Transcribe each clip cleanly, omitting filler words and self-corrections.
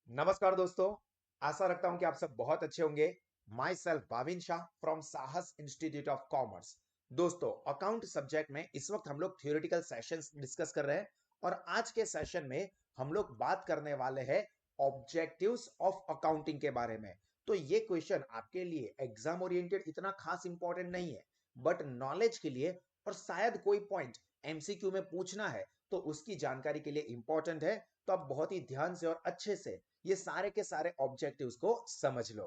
नमस्कार दोस्तों। आशा रखता हूं कि आप सब बहुत अच्छे होंगे। My self Bhavin Shah from साहस इंस्टीट्यूट ऑफ कॉमर्स। दोस्तों, अकाउंट सब्जेक्ट में इस वक्त हम लोग थियोरेटिकल सेशंस डिस्कस कर रहे हैं और आज के सेशन में हम लोग बात करने वाले हैं ऑब्जेक्टिव्स ऑफ अकाउंटिंग के बारे में। तो ये क्वेश्चन आपके लिए एग्जाम ओरिएंटेड इतना खास इंपॉर्टेंट नहीं है, बट नॉलेज के लिए और शायद कोई पॉइंट एमसीक्यू में पूछना है तो उसकी जानकारी के लिए इंपॉर्टेंट है। तो आप बहुत ही ध्यान से और अच्छे से ये सारे के सारे ऑब्जेक्टिव्स को समझ लो।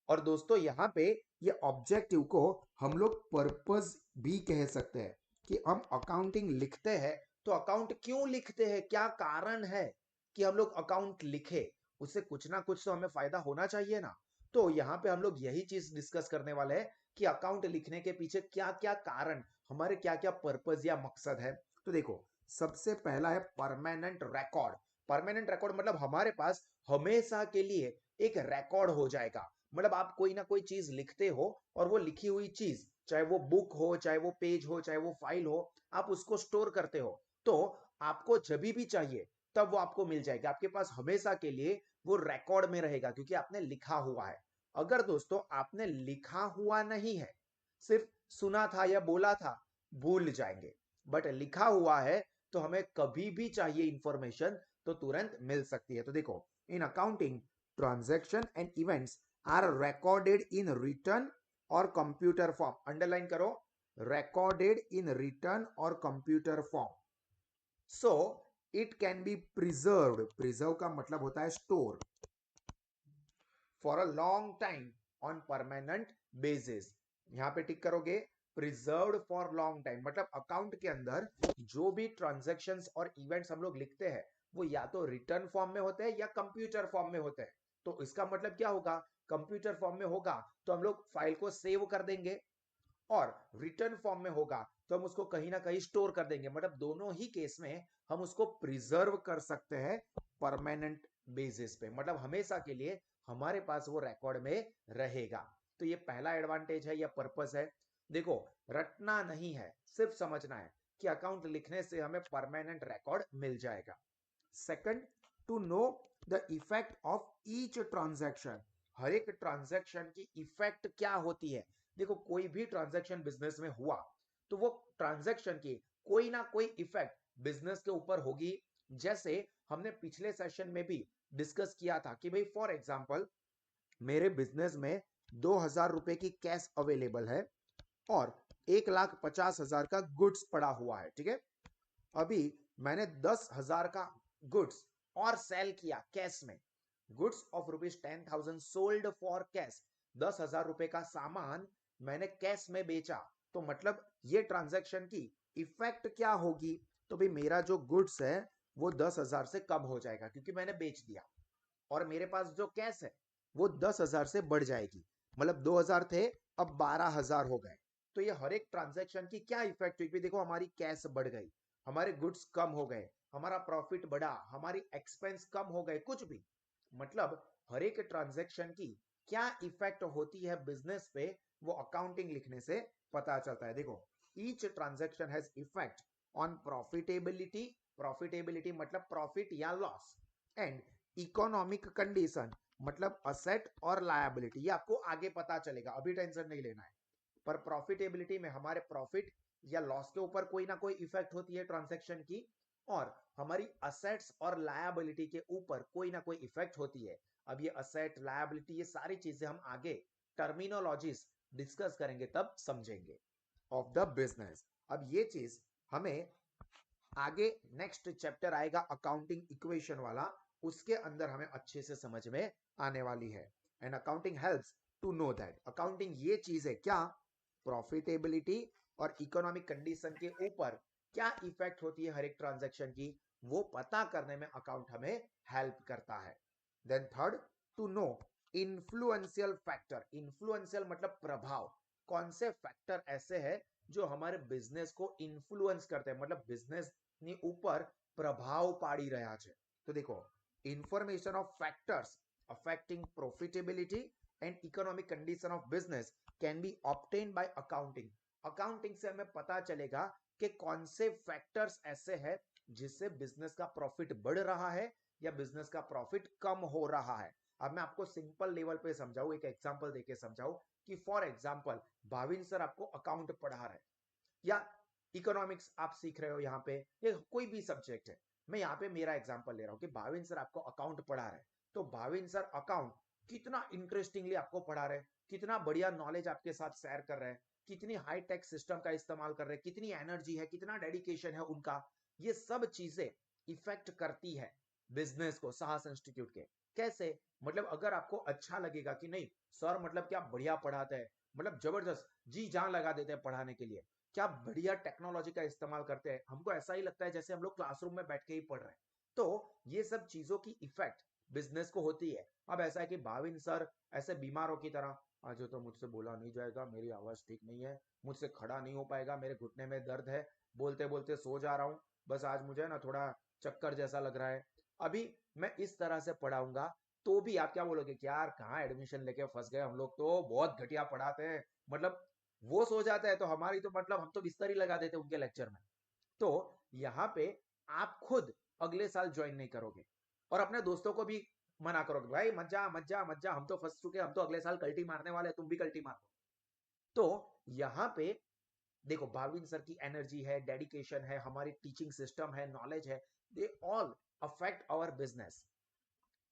और दोस्तों, यहां पे ये ऑब्जेक्टिव को हम लोग पर्पस भी कह सकते हैं कि हम अकाउंटिंग लिखते हैं तो अकाउंट क्यों लिखते हैं, क्या कारण है कि हम लोग अकाउंट लिखे। उससे कुछ ना कुछ तो हमें फायदा होना चाहिए ना। तो यहाँ पे हम लोग यही चीज डिस्कस करने वाले हैं कि अकाउंट लिखने के पीछे क्या क्या कारण, हमारे क्या क्या पर्पस या मकसद है। तो देखो, सबसे पहला है परमानेंट रिकॉर्ड। परमानेंट रिकॉर्ड मतलब हमारे पास हमेशा के लिए एक रिकॉर्ड हो जाएगा। मतलब आप कोई ना कोई चीज लिखते हो और वो लिखी हुई चीज, चाहे वो बुक हो, चाहे वो पेज हो, चाहे वो फाइल हो, आप उसको स्टोर करते हो। तो आपको जब भी चाहिए तब वो आपको मिल जाएगा, आपके पास हमेशा के लिए वो रिकॉर्ड में रहेगा क्योंकि आपने लिखा हुआ है। अगर दोस्तों आपने लिखा हुआ नहीं है, सिर्फ सुना था या बोला था, भूल जाएंगे। बट लिखा हुआ है तो हमें कभी भी चाहिए इंफॉर्मेशन तो तुरंत मिल सकती है। तो देखो, in accounting transaction and events are recorded in written or computer form। Underline करो, recorded in written or computer form, so it can be preserved। preserve का मतलब होता है store, for a long time on permanent basis. यहां पे टिक करोगे, preserved for long time मतलब account के अंदर जो भी ट्रांजैक्शंस और इवेंट्स हम लोग लिखते हैं वो या तो रिटर्न फॉर्म में होते हैं या कंप्यूटर फॉर्म में होते हैं। तो इसका मतलब क्या होगा, कंप्यूटर फॉर्म में होगा तो हम लोग फाइल को सेव कर देंगे, और रिटर्न फॉर्म में होगा तो हम उसको कहीं ना कहीं स्टोर कर देंगे। मतलब दोनों ही केस में हम उसको प्रिजर्व कर सकते हैं परमानेंट बेसिस पे, मतलब हमेशा के लिए हमारे पास वो रिकॉर्ड में रहेगा। तो ये पहला एडवांटेज है या पर्पस है। देखो, रटना नहीं है, सिर्फ समझना है कि अकाउंट लिखने से हमें परमानेंट रिकॉर्ड मिल जाएगा। Second, to know the effect of each transaction. हर एक ट्रांजैक्शन की इफेक्ट क्या होती है। देखो, कोई भी ट्रांजैक्शन बिजनेस में हुआ तो वो ट्रांजैक्शन की कोई ना कोई इफेक्ट बिजनेस के ऊपर होगी। जैसे हमने पिछले सेशन में भी डिस्कस किया था कि भाई फॉर एग्जांपल मेरे बिजनेस में 2,000 रुपए की कैश अवेलेबल है और 1,50,000 का गुड्स पड़ा हुआ है, ठीक है। अभी मैंने 10,000 का गुड्स और सेल किया कैश में। Goods of ₹10,000 sold for cash. 10,000 रुपए का सामान मैंने कैश में बेचा। तो मतलब ये ट्रांजैक्शन की इफेक्ट क्या होगी, तो भाई मेरा जो गुड्स है वो 10,000 से कम हो जाएगा क्योंकि मैंने बेच दिया, और मेरे पास जो कैश है वो 10,000 से बढ़ जाएगी। मतलब 2,000 थे, अब 12,000 हो गए। तो ये हर एक ट्रांजैक्शन की क्या इफेक्ट हुई, देखो हमारी कैश बढ़ गई, हमारे गुड्स कम हो गए, हमारा प्रॉफिट बढ़ा, हमारी एक्सपेंस कम हो गए, कुछ भी। मतलब हर एक ट्रांजैक्शन की क्या इफेक्ट होती है बिजनेस पे, वो अकाउंटिंग लिखने से पता चलता है। देखो, each transaction has effect on profitability. Profitability मतलब प्रॉफिट या लॉस। एंड इकोनॉमिक कंडीशन मतलब असेट और लायबिलिटी। ये आपको आगे पता चलेगा, अभी टेंशन नहीं लेना है। पर प्रॉफिटेबिलिटी में हमारे प्रॉफिट या लॉस के ऊपर कोई ना कोई इफेक्ट होती है ट्रांजैक्शन की, और हमारी असेट्स और लायबिलिटी के ऊपर कोई ना कोई इफेक्ट होती है। अब ये असेट, लायबिलिटी, ये सारी चीजें हम आगे टर्मिनोलॉजीज डिस्कस करेंगे तब समझेंगे ऑफ द बिजनेस। अब ये चीज हमें आगे नेक्स्ट चैप्टर आएगा अकाउंटिंग इक्वेशन वाला, उसके अंदर हमें अच्छे से समझ में आने वाली है। And accounting helps to know that. Accounting ये चीज है क्या, प्रॉफिटेबिलिटी और इकोनॉमिक कंडीशन के ऊपर क्या इफेक्ट होती है हर एक ट्रांजैक्शन की, वो पता करने में अकाउंट हमें हेल्प करता है। Then third, to know influential factor. Influential मतलब प्रभाव। कौन से फैक्टर ऐसे हैं जो हमारे बिजनेस को इन्फ्लुएंस करते हैं, मतलब बिजनेस ની ઉપર પ્રભાવ પાડી રહ્યા છે। તો देखो, information of factors affecting profitability and economic condition of business can be obtained by accounting। Accounting से हमें पता चलेगा कि कौन से फैक्टर्स ऐसे हैं जिससे बिजनेस का प्रॉफिट बढ़ रहा है या बिजनेस का प्रॉफिट कम हो रहा है। अब मैं आपको सिंपल लेवल पे समझाऊं, एक एग्जांपल देके समझाऊं कि फॉर एग्जांपल भाविन सर आपको अकाउंट पढ़ा रहे हैं या इकोनॉमिक्स आप सीख रहे हो यहाँ पे, ये कोई भी सब्जेक्ट है, मैं यहाँ पे मेरा एग्जांपल ले रहा हूँ कि भाविन सर आपको अकाउंट पढ़ा रहे हैं। तो भाविन सर अकाउंट कितना इंटरेस्टिंगली आपको पढ़ा रहे हैं, कितना बढ़िया नॉलेज आपके साथ शेयर कर रहे हैं, कितनी हाई टेक सिस्टम का इस्तेमाल कर रहे हैं, कितनी एनर्जी है, कितना डेडिकेशन है उनका, ये सब चीजें इफेक्ट करती है बिजनेस को साहस इंस्टीट्यूट के। कैसे? मतलब अगर आपको अच्छा लगेगा कि नहीं सर मतलब क्या बढ़िया पढ़ाते हैं, मतलब जबरदस्त जी जान लगा देते हैं पढ़ाने के लिए, क्या बढ़िया टेक्नोलॉजी का इस्तेमाल करते हैं, हमको ऐसा ही लगता है जैसे हम लोग क्लासरूम में बैठ के ही पढ़ रहे हैं। तो ये सब चीजों की इफेक्ट बिजनेस को होती है। अब ऐसा है कि भाविन सर ऐसे बीमारों की तरह, आज तो मुझसे बोला नहीं जाएगा, मेरी आवाज ठीक नहीं है, मुझसे खड़ा नहीं हो पाएगा, मेरे घुटने में दर्द है, बोलते बोलते सो जा रहा हूं, बस आज मुझे ना थोड़ा चक्कर जैसा लग रहा है। अभी मैं इस तरह से पढ़ाऊंगा तो भी आप क्या बोलोगे कि यार कहाँ एडमिशन लेके फंस गए, हम लोग तो बहुत घटिया पढ़ाते हैं, मतलब वो सो जाता है तो हमारी तो मतलब हम तो बिस्तर ही लगा देते उनके लेक्चर में। तो यहाँ पे आप खुद अगले साल ज्वाइन नहीं करोगे और अपने दोस्तों को भी मना करोगे, भाई मत जा मत जा मत जा, हम तो फंस चुके, हम तो अगले साल कल्टी मारने वाले, तुम भी कल्टी मारो। तो यहाँ पे देखो भाविन सर की एनर्जी है, डेडिकेशन है, हमारी टीचिंग सिस्टम है, नॉलेज है, they all affect our business.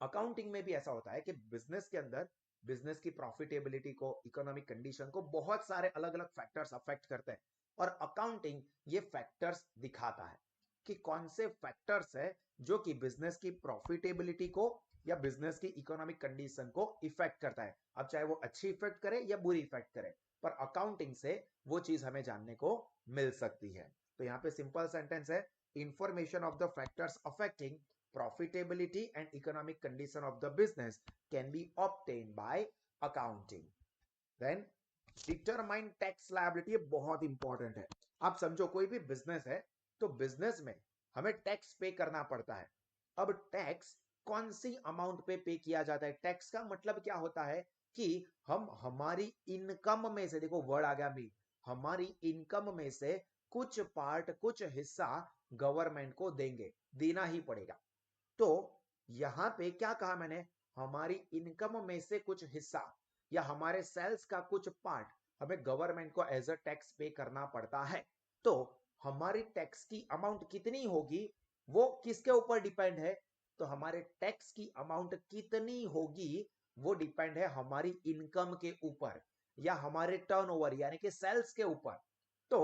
Accounting में भी ऐसा होता है कि बिजनेस के अंदर बिजनेस की प्रॉफिटेबिलिटी को, इकोनॉमिक कंडीशन को बहुत सारे अलग अलग फैक्टर्स अफेक्ट करते हैं और अकाउंटिंग ये फैक्टर्स दिखाता है कि कौन से फैक्टर्स है जो कि बिजनेस की प्रॉफिटेबिलिटी को या बिजनेस की इकोनॉमिक कंडीशन को इफेक्ट करता है। अब चाहे वो अच्छी इफेक्ट करे या बुरी इफेक्ट करे, पर अकाउंटिंग से वो चीज हमें जानने को मिल सकती है। तो यहाँ पे सिंपल सेंटेंस है, information of the factors affecting profitability and economic condition of the business can be obtained by accounting. Then determine tax liability, ये बहुत इंपॉर्टेंट है। आप समझो कोई भी बिजनेस है तो बिजनेस में हमें टैक्स पे करना पड़ता है। अब टैक्स कौन सी अमाउंट पे किया जाता है? टैक्स का मतलब क्या होता है कि हम हमारी इनकम में से, देखो वर्ड आ गया भी, हमारी इनकम में से कुछ पार्ट, कुछ हिस्सा गवर्नमेंट को देंगे, देना ही पड़ेगा। तो यहां पे क्या कहा मैंने, हमारी इनकम में से कुछ हिस्सा या हमारे सेल्स का कुछ पार्ट हमें गवर्नमेंट को एज अ टैक्स पे करना पड़ता है। तो हमारी टैक्स की अमाउंट कितनी होगी वो किसके ऊपर डिपेंड है? तो हमारे टैक्स की अमाउंट कितनी होगी वो डिपेंड है हमारी इनकम के ऊपर या हमारे टर्नओवर यानी कि सेल्स के ऊपर। तो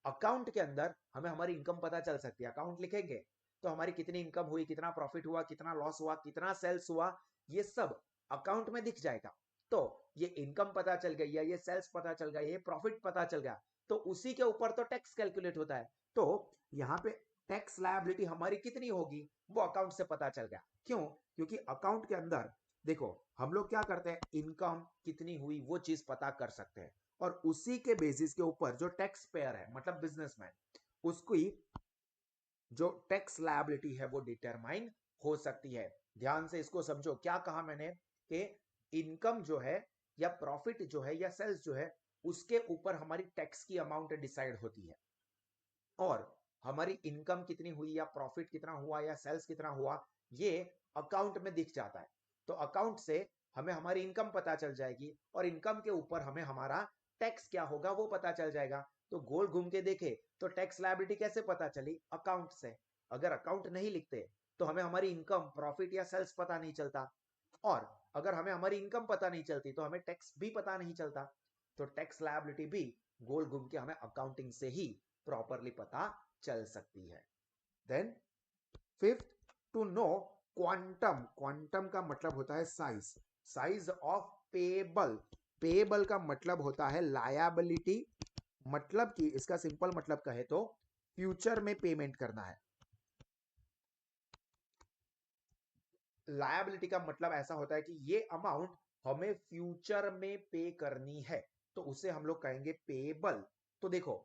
अकाउंट के अंदर हमें हमारी इनकम पता चल सकती है, अकाउंट लिखेंगे तो हमारी कितनी इनकम हुई, कितना प्रॉफिट हुआ, कितना लॉस हुआ, कितना सेल्स हुआ, ये सब अकाउंट में दिख जाएगा। तो ये इनकम पता चल गई या ये सेल्स पता चल गया, ये प्रॉफिट पता चल गया, तो उसी के ऊपर तो टैक्स कैलकुलेट होता है। तो यहाँ पे टैक्स लायबिलिटी हमारी कितनी होगी वो अकाउंट से पता चल गया। क्यों? क्योंकि अकाउंट के अंदर देखो हम लोग क्या करते हैं, इनकम कितनी हुई वो चीज पता कर सकते हैं और उसी के बेसिस के ऊपर जो टैक्स पेयर है मतलब बिजनेसमैन, उसकी जो टैक्स लायबिलिटी है वो डिटरमाइन हो सकती है। ध्यान से इसको समझो, क्या कहा मैंने कि इनकम जो है या प्रॉफिट जो है या सेल्स जो है उसके ऊपर हमारी टैक्स की अमाउंट डिसाइड होती है और हमारी इनकम कितनी हुई या प्रॉफिट कितना हुआ या सेल्स कितना हुआ ये अकाउंट में दिख जाता है। तो अकाउंट से हमें हमारी इनकम पता चल जाएगी और इनकम के ऊपर हमें हमारा टैक्स क्या होगा वो पता चल जाएगा। तो गोल घूम के देखे तो टैक्स लायबिलिटी कैसे पता चली? अकाउंट से। अगर अकाउंट नहीं लिखते तो हमें हमारी इनकम, प्रॉफिट या सेल्स पता नहीं चलता और अगर हमें हमारी इनकम पता नहीं चलती तो हमें टैक्स भी पता नहीं चलता। तो टैक्स लायबिलिटी भी गोल घूम के हमें अकाउंटिंग से ही प्रॉपरली पता चल सकती है। Then fifth, to know quantum. Quantum का मतलब होता है size, size of payable. Payable का मतलब होता है लायबिलिटी, मतलब कि इसका सिंपल मतलब कहे तो फ्यूचर में पेमेंट करना है। लायबिलिटी का मतलब ऐसा होता है कि ये अमाउंट हमें फ्यूचर में पे करनी है, तो उसे हम लोग कहेंगे पेबल। तो देखो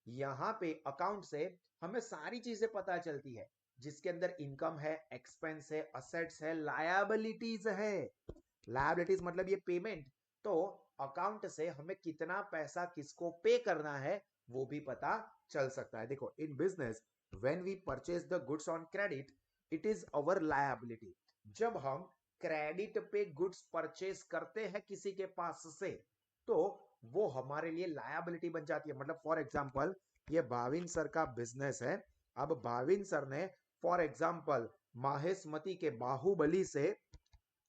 यहां पे अकाउंट से हमें सारी चीजें पता चलती है जिसके अंदर इनकम है, एक्सपेंस है, असेट्स है, लायबिलिटीज है। लायबिलिटीज मतलब ये पेमेंट। तो अकाउंट से हमें कितना पैसा किसको पे करना है वो भी पता चल सकता है। देखो in business when we purchase the goods on credit, it is our liability. जब हम क्रेडिट पे गुड्स परचेज करते हैं किसी के पास से, तो वो हमारे लिए लायबिलिटी बन जाती है। मतलब फॉर एग्जांपल ये भाविन सर का बिजनेस है। अब भाविन सर ने फॉर एग्जांपल माहेशमती के बाहुबली से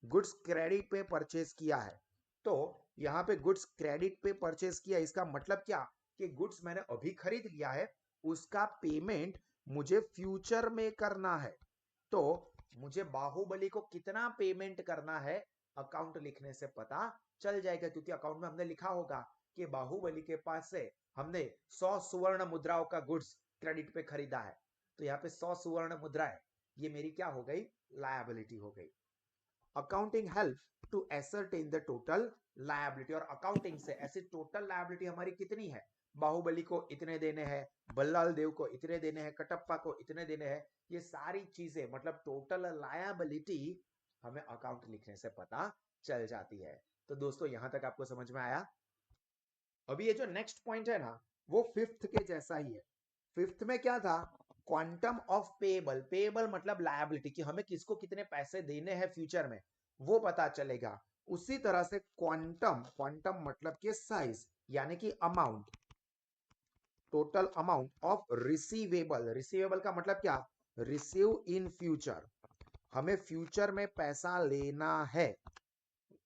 गुड्स क्रेडिट पे परचेज किया है, तो यहाँ पे गुड्स क्रेडिट पे परचेज किया, इसका मतलब क्या कि गुड्स मैंने अभी खरीद लिया है, उसका पेमेंट मुझे फ्यूचर में करना है। तो मुझे बाहुबली को कितना पेमेंट करना है अकाउंट लिखने से पता चल जाएगा, क्योंकि अकाउंट में हमने लिखा होगा कि बाहुबली के पास से हमने 100 सुवर्ण मुद्राओं का गुड्स क्रेडिट पे खरीदा है। तो यहाँ पे 100 सुवर्ण मुद्राएं, ये मेरी क्या हो गई, लायबिलिटी हो गई। Accounting help to ascertain the total liability, और अकाउंटिंग से ऐसी टोटल लायबिलिटी हमारी कितनी है, बाहुबली को इतने देने हैं, बल्लाल देव को इतने देने हैं, कटप्पा को इतने देने हैं, ये सारी चीजें मतलब टोटल लायबिलिटी हमें अकाउंट लिखने से पता चल जाती है। तो दोस्तों यहां तक आपको समझ में आया। अभी ये जो नेक्स्ट पॉइंट है ना, वो फिफ्थ के जैसा ही है। फिफ्थ में क्या था, क्वांटम ऑफ पेएबल। पेएबल मतलब लायबिलिटी, कि हमें किसको कितने पैसे देने हैं फ्यूचर में, वो पता चलेगा। उसी तरह से क्वांटम, क्वांटम मतलब कि साइज यानी कि amount, total amount of receivable. Receivable का मतलब क्या, रिसीव इन फ्यूचर, हमें फ्यूचर में पैसा लेना है,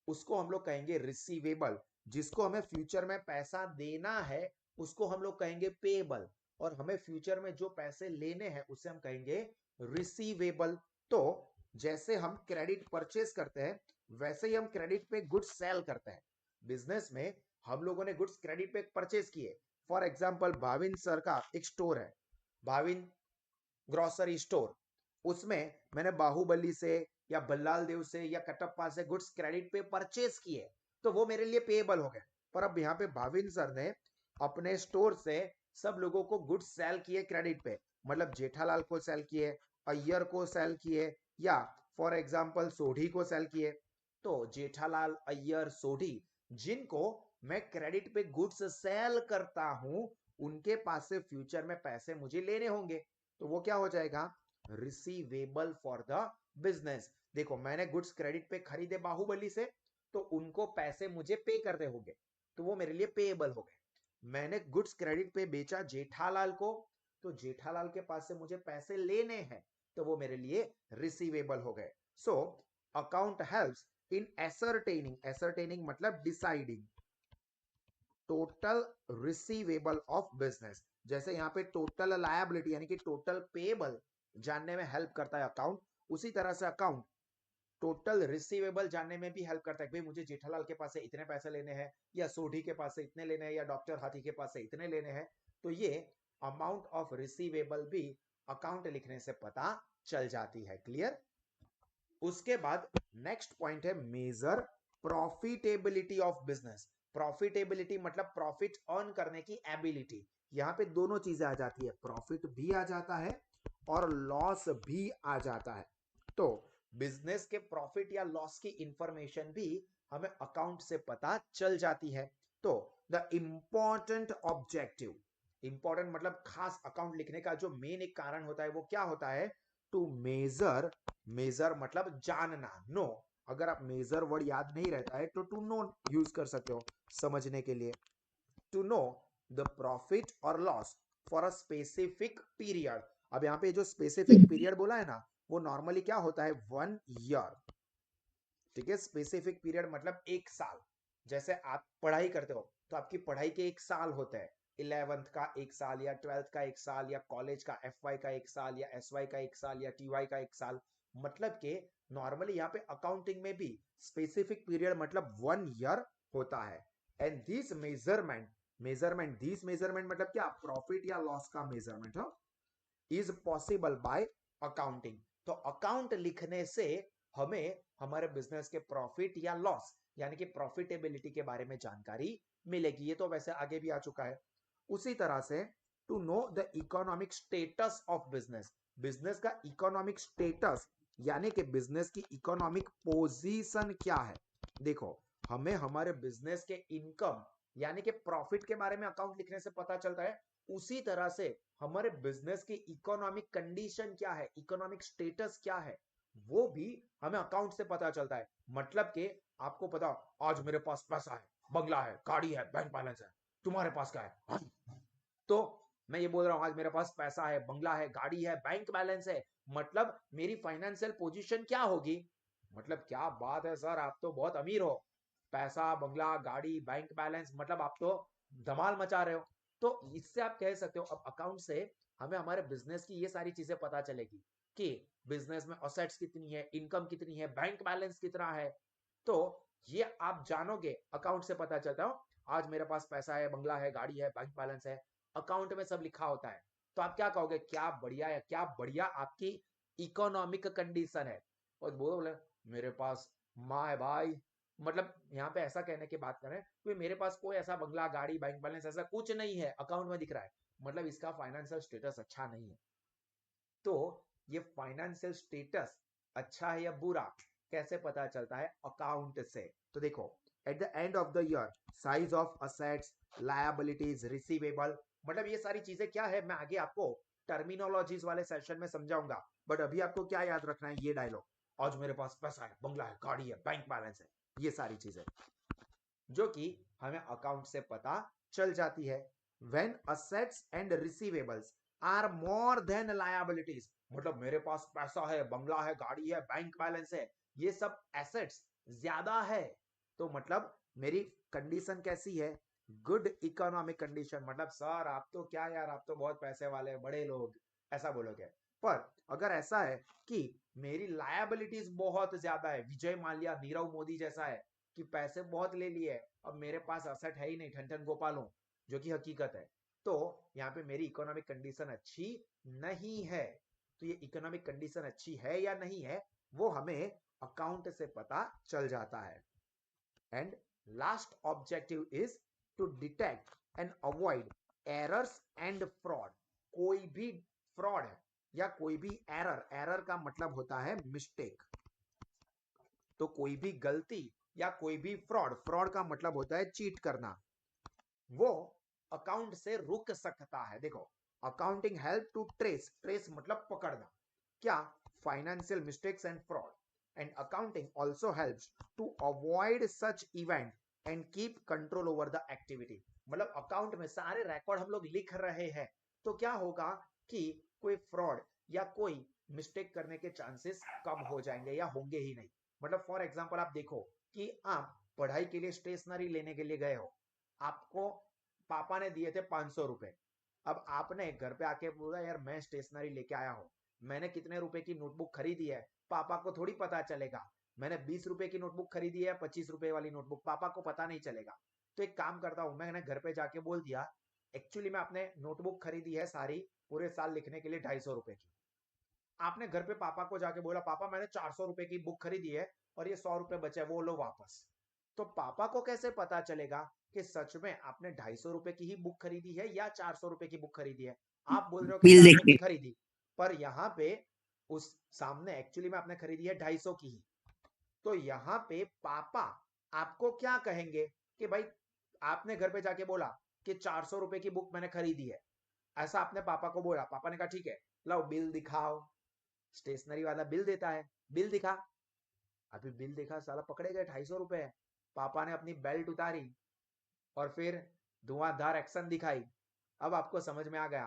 उसको हम लोग कहेंगे रिसीवेबल। जिसको हमें फ्यूचर में पैसा देना है उसको हम लोग कहेंगे पेएबल, और हमें फ्यूचर में जो पैसे लेने हैं उसे हम कहेंगे रिसीवेबल। तो जैसे हम क्रेडिट परचेस करते हैं, वैसे ही हम क्रेडिट पे गुड्स सेल करते हैं। बिजनेस में हम लोगों ने गुड्स क्रेडिट पे परचेस किए। फॉर एग्जांपल भाविन सर का एक स्टोर है, भाविन ग्रोसरी स्टोर, उसमें मैंने बाहुबली से या बल्लाल देव से या कटप्पा से गुड्स क्रेडिट पे परचेस किए, तो वो मेरे लिए पेएबल हो गए। पर अब यहाँ पे भाविन सर ने अपने स्टोर से सब लोगों को गुड्स सेल किए क्रेडिट पे, मतलब जेठालाल को सेल किए, अय्यर को सेल किए, या फॉर एग्जांपल सोढ़ी को सेल किए। तो जेठालाल, अय्यर, सोढ़ी, जिनको मैं क्रेडिट पे गुड्स सेल करता हूं, उनके पास से फ्यूचर में पैसे मुझे लेने होंगे, तो वो क्या हो जाएगा, रिसीवेबल फॉर द बिजनेस। देखो मैंने गुड्स क्रेडिट पे खरीदे बाहुबली से, तो उनको पैसे मुझे पे करने होंगे, तो वो मेरे लिए पेएबल हो गए। मैंने गुड्स क्रेडिट पे बेचा जेठालाल को, तो जेठालाल के पास से मुझे पैसे लेने हैं, तो वो मेरे लिए रिसीवेबल हो गए। So account helps in ascertaining, ascertaining मतलब deciding total receivable of business. जैसे यहाँ पे टोटल लायबिलिटी यानी कि टोटल पेएबल जानने में हेल्प करता है अकाउंट, उसी तरह से अकाउंट टोटल रिसीवेबल जानने में भी हेल्प करता है। भाई मुझे जेठालाल के पास से इतने पैसे लेने हैं, या सोढ़ी के पास से इतने लेने हैं, या डॉक्टर हाथी के पास से इतने लेने हैं, तो ये अमाउंट ऑफ रिसीवेबल भी अकाउंट लिखने से पता चल जाती है। क्लियर। उसके बाद नेक्स्ट पॉइंट है measure profitability of business. Profitability मतलब प्रॉफिट अर्न करने की एबिलिटी। यहां पे दोनों चीजें आ जाती है, प्रॉफिट भी आ जाता है और लॉस भी आ जाता है। तो बिजनेस के प्रॉफिट या लॉस की इंफॉर्मेशन भी हमें अकाउंट से पता चल जाती है। तो द इंपॉर्टेंट ऑब्जेक्टिव, इंपॉर्टेंट मतलब खास, अकाउंट लिखने का जो मेन एक कारण होता है वो क्या होता है, टू मेजर, मेजर मतलब जानना, नो, अगर आप मेजर वर्ड याद नहीं रहता है तो टू नो यूज कर सकते हो समझने के लिए। टू नो द प्रॉफिट और loss for a specific period. अब यहाँ पे जो स्पेसिफिक पीरियड बोला है ना, वो नॉर्मली क्या होता है, 1 ईयर। ठीक है, स्पेसिफिक पीरियड मतलब 1 साल। जैसे आप पढ़ाई करते हो तो आपकी पढ़ाई के 1 साल होते हैं, 11th का 1 साल, या 12th का 1 साल, या कॉलेज का FY का 1 साल, या SY का 1 साल, या TY का 1 साल। मतलब के नॉर्मली यहाँ पे अकाउंटिंग में भी स्पेसिफिक पीरियड मतलब 1 ईयर होता है। And this measurement, measurement this measurement मतलब क्या, प्रॉफिट या लॉस का मेजरमेंट हो, इज पॉसिबल बाय अकाउंटिंग। तो अकाउंट लिखने से हमें हमारे बिजनेस के प्रॉफिट या लॉस यानी कि प्रॉफिटेबिलिटी के बारे में जानकारी मिलेगी। ये तो वैसे आगे भी आ चुका है। उसी तरह से to know the economic status of business, business का इकोनॉमिक स्टेटस यानी कि बिजनेस की इकोनॉमिक पोजीशन क्या है। देखो हमें हमारे बिजनेस के इनकम यानी कि प्रॉफिट के बारे में अकाउंट लिखने से पता चलता है, उसी तरह से हमारे बिजनेस की इकोनॉमिक कंडीशन क्या है, इकोनॉमिक स्टेटस क्या है, वो भी हमें अकाउंट से पता चलता है। मतलब कि आपको पता, आज मेरे पास पैसा है, बंगला है, गाड़ी है, बैंक बैलेंस है, तुम्हारे पास क्या है? हाँ। तो मैं ये बोल रहा हूं आज मेरे पास पैसा है, बंगला है, गाड़ी है, बैंक बैलेंस है, मतलब मेरी फाइनेंशियल पोजीशन क्या होगी? मतलब क्या बात है सर, आप तो बहुत अमीर हो, पैसा, बंगला, गाड़ी, बैंक बैलेंस, मतलब आप तो धमाल मचा रहे हो। तो इससे आप कह सकते हो अब अकाउंट से हमें हमारे बिजनेस की ये सारी चीजें पता चलेगी कि बिजनेस में असेट्स कितनी है, इनकम कितनी है, बैंक बैलेंस कितना है। तो ये आप जानोगे, अकाउंट से पता चलता हो आज मेरे पास पैसा है, बंगला है, गाड़ी है, बैंक बैलेंस है, अकाउंट में सब लिखा होता है। तो आप क्या कहोगे, क्या बढ़िया है, क्या बढ़िया आपकी इकोनॉमिक कंडीशन है। और वो बोले मेरे पास माँ है भाई, मतलब यहाँ पे ऐसा कहने की बात करें कि मेरे पास कोई ऐसा बंगला, गाड़ी, बैंक बैलेंस ऐसा कुछ नहीं है, अकाउंट में दिख रहा है, मतलब इसका फाइनेंशियल स्टेटस अच्छा नहीं है। तो ये फाइनेंशियल स्टेटस अच्छा है या बुरा कैसे पता चलता है? अकाउंट से। तो देखो, at the end of the year size of assets, liabilities, receivable, मतलब ये सारी चीजें क्या है मैं आगे आपको टर्मिनोलॉजीज वाले सेशन में समझाऊंगा। बट अभी आपको क्या याद रखना है, ये डायलॉग, आज मेरे पास पैसा है, बंगला है, गाड़ी है, बैंक बैलेंस है, ये सारी चीजें जो कि हमें अकाउंट से पता चल जाती है। When assets and receivables are more than liabilities, मतलब मेरे पास पैसा है, बंगला है, गाड़ी है, बैंक बैलेंस है, ये सब एसेट्स ज्यादा है, तो मतलब मेरी कंडीशन कैसी है? Good economic condition. मतलब सर आप तो क्या यार, आप तो बहुत पैसे वाले बड़े लोग, ऐसा बोलोगे। पर अगर ऐसा है कि मेरी लायबिलिटीज बहुत ज्यादा है, विजय माल्या, नीरव मोदी जैसा है कि पैसे बहुत ले लिए, अब मेरे पास असेट है ही नहीं, ठन ठन गोपाल हूं, जो कि हकीकत है, तो यहाँ पे मेरी इकोनॉमिक कंडीशन अच्छी नहीं है। तो ये इकोनॉमिक कंडीशन अच्छी है या नहीं है, वो हमें अकाउंट से पता चल जाता है। And last objective is to detect and avoid errors and fraud. कोई भी फ्रॉड है या कोई भी एरर, एरर का मतलब होता है मिस्टेक, तो कोई भी गलती या कोई भी फ्रॉड, फ्रॉड का मतलब होता है चीट करना, वो अकाउंट से रुक सकता है। देखो, accounting help to trace, trace मतलब पकड़ना, क्या? Financial mistakes and fraud, and accounting also helps to avoid such event and keep control over the activity. मतलब अकाउंट में सारे रिकॉर्ड हम लोग लिख रहे हैं, तो क्या होगा कि कोई फ्रॉड या कोई मिस्टेक करने के चांसेस कम हो जाएंगे या होंगे ही नहीं। मतलब फॉर एग्जांपल आप देखो कि आप पढ़ाई के लिए स्टेशनरी लेने के लिए गए हो, आपको पापा ने दिए थे 500 रुपए, अब आपने घर पे आके बोला यार मैं स्टेशनरी लेके आया हूं, मैंने कितने रुपए की नोटबुक खरीदी है पापा को थोड़ी पता चलेगा, मैंने 20 रुपए की नोटबुक खरीदी है, 25 रुपए वाली नोटबुक, पापा को पता नहीं चलेगा। तो एक काम करता हूं, मैंने घर पे जाके बोल दिया एक्चुअली में आपने नोटबुक खरीदी है सारी पूरे साल लिखने के लिए 250 रुपए की। आपने घर पे पापा को जाके बोला पापा मैंने 400 रुपए की बुक खरीदी है और ये 100 रुपए बचे, वो लो वापस। तो पापा को कैसे पता चलेगा कि सच में आपने 250 रुपए की ही बुक खरीदी है या 400 रुपए की बुक खरीदी है? आप बोल रहे हो कि बिल 400 की देखने। खरीदी, पर यहाँ पे उस सामने एक्चुअली में आपने खरीदी है 250 की ही। तो यहाँ पे पापा आपको क्या कहेंगे कि भाई आपने घर पे जाके बोला कि 400 रुपए की बुक मैंने खरीदी है, ऐसा आपने पापा को बोला, पापा ने कहा ठीक है लाओ बिल दिखाओ, स्टेशनरी वाला बिल देता है, बिल दिखा, अभी बिल देखा, साला पकड़े गए 250 रुपए है। पापा ने अपनी बेल्ट उतारी और फिर धुआंधार एक्शन दिखाई। अब आपको समझ में आ गया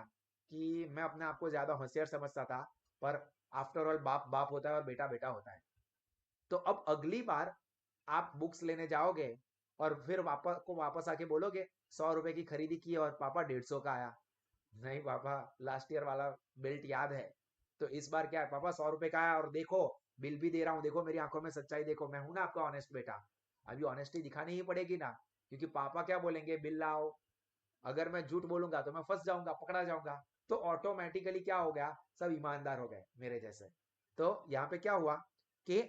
कि मैं अपने आप को ज्यादा होशियार समझता था, पर आफ्टर ऑल बाप बाप होता है और बेटा बेटा होता है। तो अब अगली बार आप बुक्स लेने जाओगे और फिर वापस आके बोलोगे 100 रुपए की खरीदी की और पापा 150 का आया, नहीं पापा लास्ट ईयर वाला बेल्ट याद है, तो इस बार क्या है पापा 100 रुपए का आया और देखो बिल भी दे रहा हूँ, देखो मेरी आंखों में सच्चाई देखो, मैं हूं ना आपका ऑनेस्ट बेटा। अभी ऑनेस्टी दिखानी ही पड़ेगी ना, क्योंकि पापा क्या बोलेंगे, बिल लाओ, अगर मैं झूठ बोलूंगा तो मैं फंस जाऊंगा, पकड़ा जाऊंगा। तो ऑटोमेटिकली क्या हो गया, सब ईमानदार हो गए मेरे जैसे। तो यहाँ पे क्या हुआ कि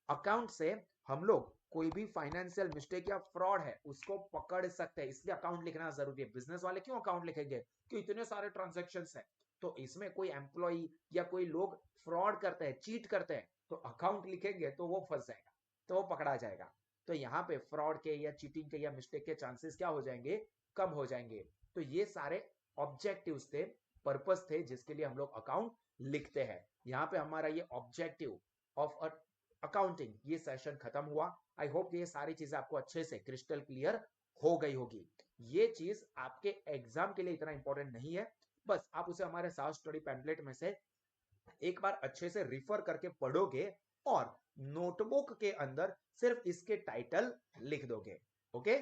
अकाउंट से हम लोग कोई भी फाइनेंशियल मिस्टेक या फ्रॉड है उसको पकड़ सकते हैं, इसलिए अकाउंट लिखना जरूरी है। बिजनेस वाले क्यों अकाउंट लिखेंगे कि इतने सारे ट्रांजेक्शन है, तो इसमें कोई एम्प्लॉई या कोई लोग फ्रॉड करते हैं, चीट करते हैं, तो अकाउंट लिखेंगे तो वो फंस जाएगा, तो वो पकड़ा जाएगा। तो यहाँ पे फ्रॉड के या चीटिंग के या मिस्टेक के चांसेस क्या हो जाएंगे, कम हो जाएंगे। तो ये सारे ऑब्जेक्टिव्स थे, पर्पस थे जिसके लिए हम लोग अकाउंट लिखते हैं। यहां पे हमारा ये ऑब्जेक्टिव ऑफ अकाउंटिंग ये सेशन खत्म हुआ। आई होप ये सारी चीजें आपको अच्छे से क्रिस्टल क्लियर हो गई होगी। ये चीज आपके एग्जाम के लिए इतना इंपॉर्टेंट नहीं है, बस आप उसे हमारे साथ स्टडी पैम्पलेट में से एक बार अच्छे से रिफर करके पढ़ोगे और नोटबुक के अंदर सिर्फ इसके टाइटल लिख दोगे। ओके,